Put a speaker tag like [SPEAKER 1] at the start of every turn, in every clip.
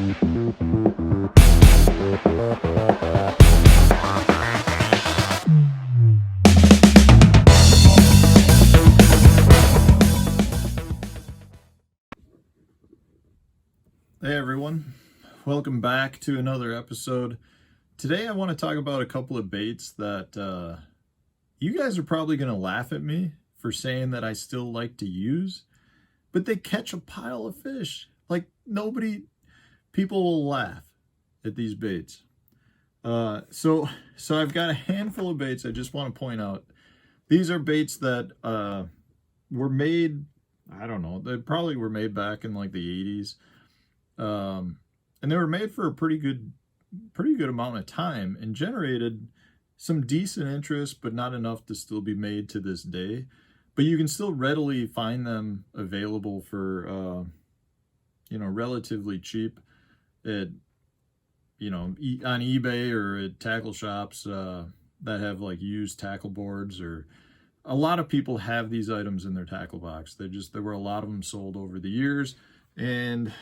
[SPEAKER 1] Hey everyone, welcome back to another episode. Today I want to talk about a couple of baits that you guys are probably going to laugh at me for saying that I still like to use, but they catch a pile of fish. Like people will laugh at these baits. So I've got a handful of baits I just want to point out. These are baits that were made, I don't know, they probably were made back in like the 80s. And they were made for a pretty good amount of time and generated some decent interest, but not enough to still be made to this day. But you can still readily find them available for, relatively cheap at, on eBay or at tackle shops that have like used tackle boards. Or a lot of people have these items in their tackle box. There were a lot of them sold over the years, and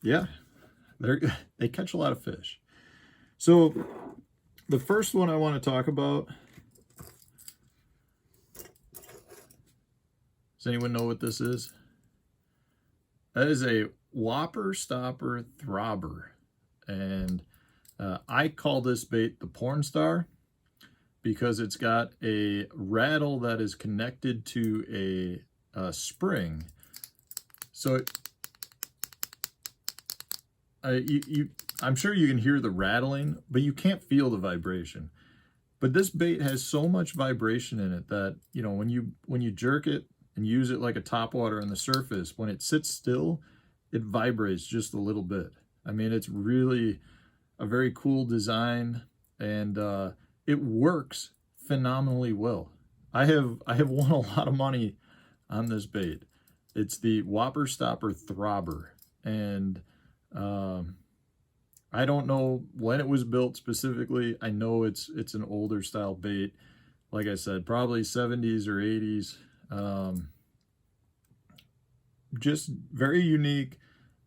[SPEAKER 1] yeah, they catch a lot of fish. So the first one I want to talk about, does anyone know what this is? That is a Whopper stopper Throbber. And I call this bait the porn star because it's got a rattle that is connected to a spring. So I'm sure you can hear the rattling, but you can't feel the vibration. But this bait has so much vibration in it that, when you jerk it and use it like a topwater on the surface, when it sits still, it vibrates just a little bit. I mean, it's really a very cool design, and it works phenomenally well. I have won a lot of money on this bait. It's the Whopper Stopper Throbber, and I don't know when it was built specifically. I know it's an older style bait. Like I said, probably 70s or 80s. Just very unique,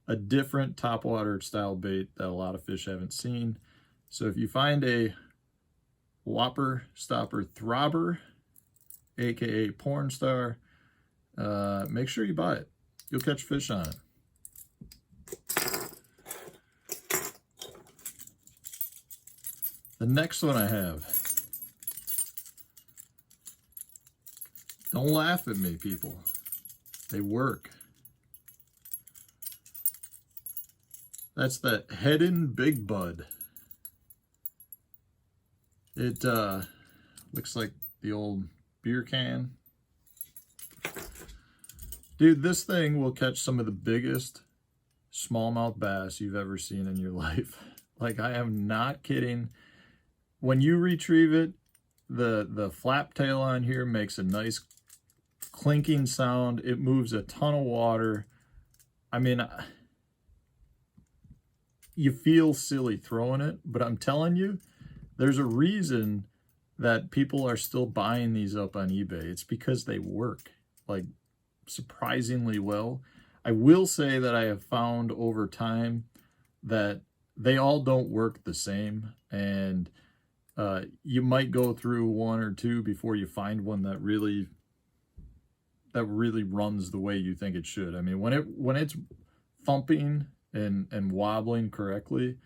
[SPEAKER 1] a different topwater style bait that a lot of fish haven't seen. So if you find a Whopper Stopper Throbber, aka porn star, make sure you buy it. You'll catch fish on it. The next one I have. Don't laugh at me, people. They work. That's the Head-In Big Bud. It looks like the old beer can. Dude, this thing will catch some of the biggest smallmouth bass you've ever seen in your life. Like, I am not kidding. When you retrieve it, the flap tail on here makes a nice clinking sound. It moves a ton of water. I mean, you feel silly throwing it, but I'm telling you, there's a reason that people are still buying these up on eBay. It's because they work, like, surprisingly well. I will say that I have found over time that they all don't work the same, and you might go through one or two before you find one that really runs the way you think it should. I mean, when it's thumping and wobbling correctly,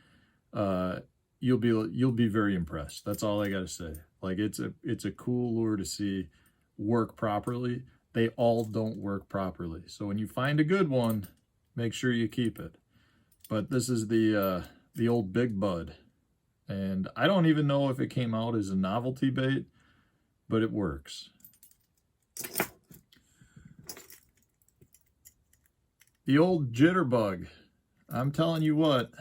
[SPEAKER 1] you'll be very impressed. That's all I gotta say. Like, it's a cool lure to see work properly. They all don't work properly. So when you find a good one, make sure you keep it. But this is the old Big Bud. And I don't even know if it came out as a novelty bait, but it works. The old jitterbug. I'm telling you what,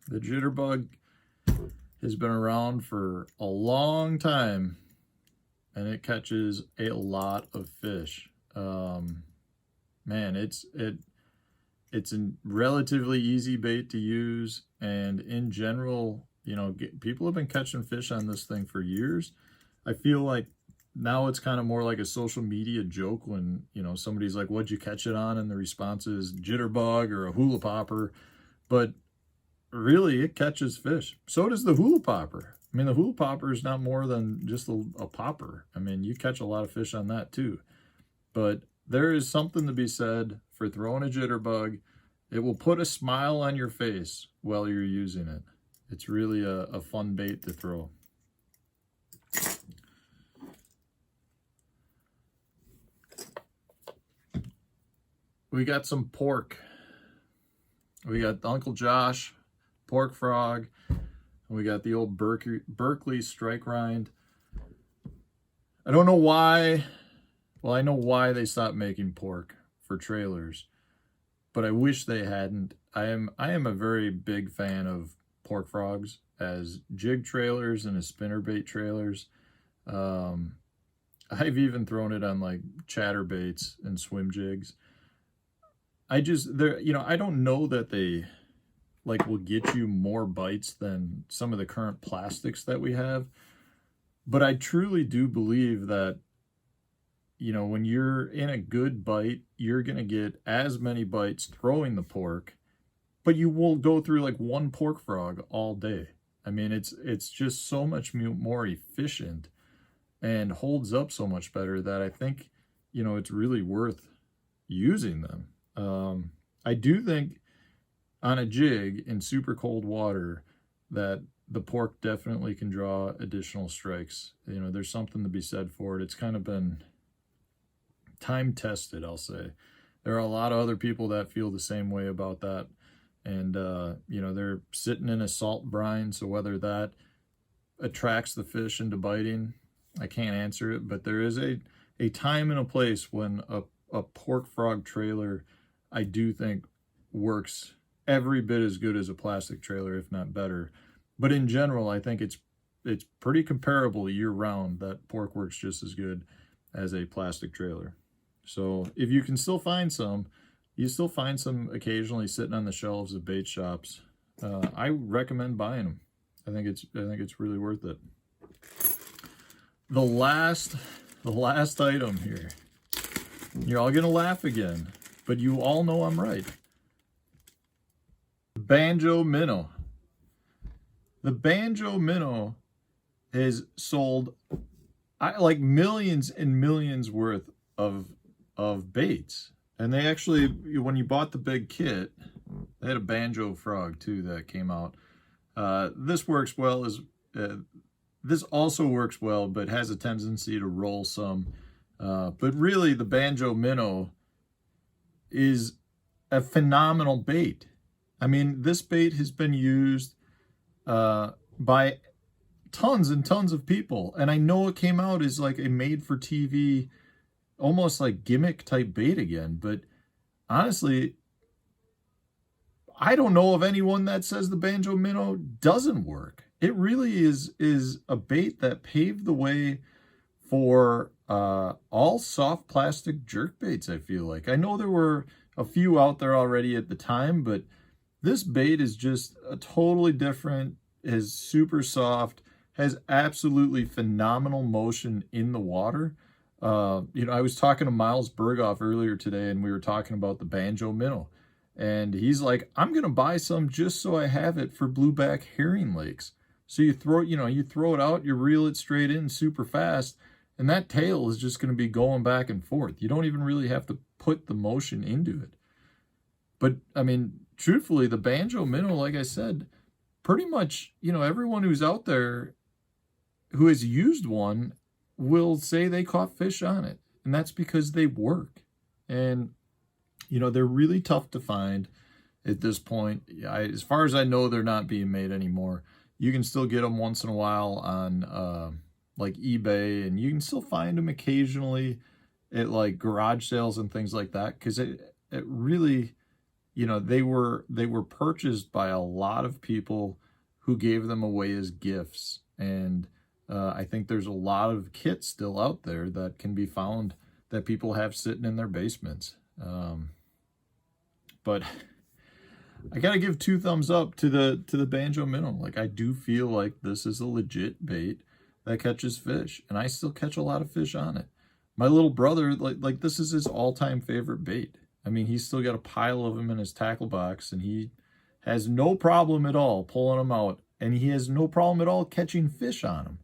[SPEAKER 1] the jitterbug has been around for a long time, and it catches a lot of fish. Man, it's a relatively easy bait to use, and in general, people have been catching fish on this thing for years. I feel like now it's kind of more like a social media joke when, somebody's like, what'd you catch it on? And the response is jitterbug or a hula popper. but really it catches fish. So does the hula popper. I mean, the hula popper is not more than just a popper. I mean, you catch a lot of fish on that too. But there is something to be said for throwing a jitterbug. It will put a smile on your face while you're using it. It's really a fun bait to throw. We got some pork. We got Uncle Josh, pork frog. We got the old Berkeley strike rind. I don't know why. Well, I know why they stopped making pork for trailers, but I wish they hadn't. I am a very big fan of pork frogs as jig trailers and as spinnerbait trailers. I've even thrown it on like chatterbaits and swim jigs. I don't know that they like will get you more bites than some of the current plastics that we have, but I truly do believe that, when you're in a good bite, you're going to get as many bites throwing the pork, but you will go through like one pork frog all day. I mean, it's just so much more efficient and holds up so much better that I think, it's really worth using them. I do think on a jig in super cold water that the pork definitely can draw additional strikes. There's something to be said for it. It's kind of been time tested, I'll say. There are a lot of other people that feel the same way about that. And, they're sitting in a salt brine. So whether that attracts the fish into biting, I can't answer it. But there is a time and a place when a pork frog trailer, I do think, works every bit as good as a plastic trailer, if not better. But in general, I think it's pretty comparable year round that pork works just as good as a plastic trailer. So if you can still find some, you still find some occasionally sitting on the shelves of bait shops. I recommend buying them. I think it's really worth it. The last item here. You're all gonna laugh again, but you all know I'm right. Banjo Minnow. The Banjo Minnow has sold like millions and millions worth of baits. And they actually, when you bought the big kit, they had a banjo frog too that came out. This works well this also works well, but has a tendency to roll some. But really, the Banjo Minnow is a phenomenal bait. I mean, this bait has been used by tons and tons of people. And I know it came out as like a made-for-TV, almost like gimmick type bait again. But honestly, I don't know of anyone that says the Banjo Minnow doesn't work. It really is a bait that paved the way for all soft plastic jerk baits, I feel like. I know there were a few out there already at the time, but this bait is just a totally different, is super soft, has absolutely phenomenal motion in the water. I was talking to Miles Berghoff earlier today, and we were talking about the Banjo Minnow. And he's like, I'm going to buy some just so I have it for blueback herring lakes. So you throw it out, you reel it straight in super fast, and that tail is just going to be going back and forth. You don't even really have to put the motion into it. But, I mean, truthfully, the Banjo Minnow, like I said, pretty much, everyone who's out there who has used one will say they caught fish on it. And that's because they work. And, they're really tough to find at this point. As far as I know, they're not being made anymore. You can still get them once in a while on like eBay, and you can still find them occasionally at like garage sales and things like that, because it really, they were purchased by a lot of people who gave them away as gifts. And I think there's a lot of kits still out there that can be found that people have sitting in their basements. But I gotta give 2 thumbs up to the Banjo Minnow. Like, I do feel like this is a legit bait that catches fish, and I still catch a lot of fish on it. My little brother, like this is his all-time favorite bait. I mean, he's still got a pile of them in his tackle box, and he has no problem at all pulling them out, and he has no problem at all catching fish on them.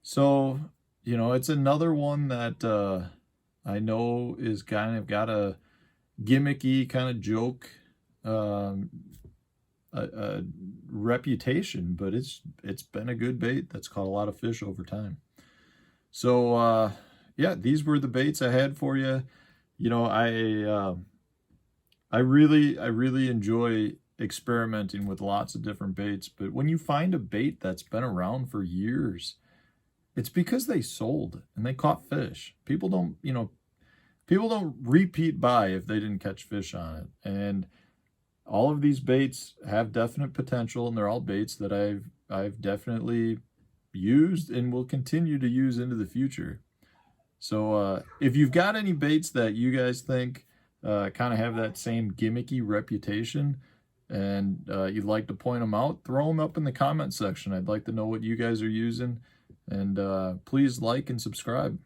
[SPEAKER 1] So, you know, it's another one that I know is kind of got a gimmicky kind of joke a reputation, but it's been a good bait that's caught a lot of fish over time. So yeah, these were the baits I had for you. You know, I really enjoy experimenting with lots of different baits, but when you find a bait that's been around for years, it's because they sold and they caught fish. People don't, you know, people don't repeat buy if they didn't catch fish on it. And all of these baits have definite potential, and they're all baits that I've definitely used and will continue to use into the future. So if you've got any baits that you guys think kind of have that same gimmicky reputation, and you'd like to point them out, throw them up in the comment section. I'd like to know what you guys are using, and please like and subscribe.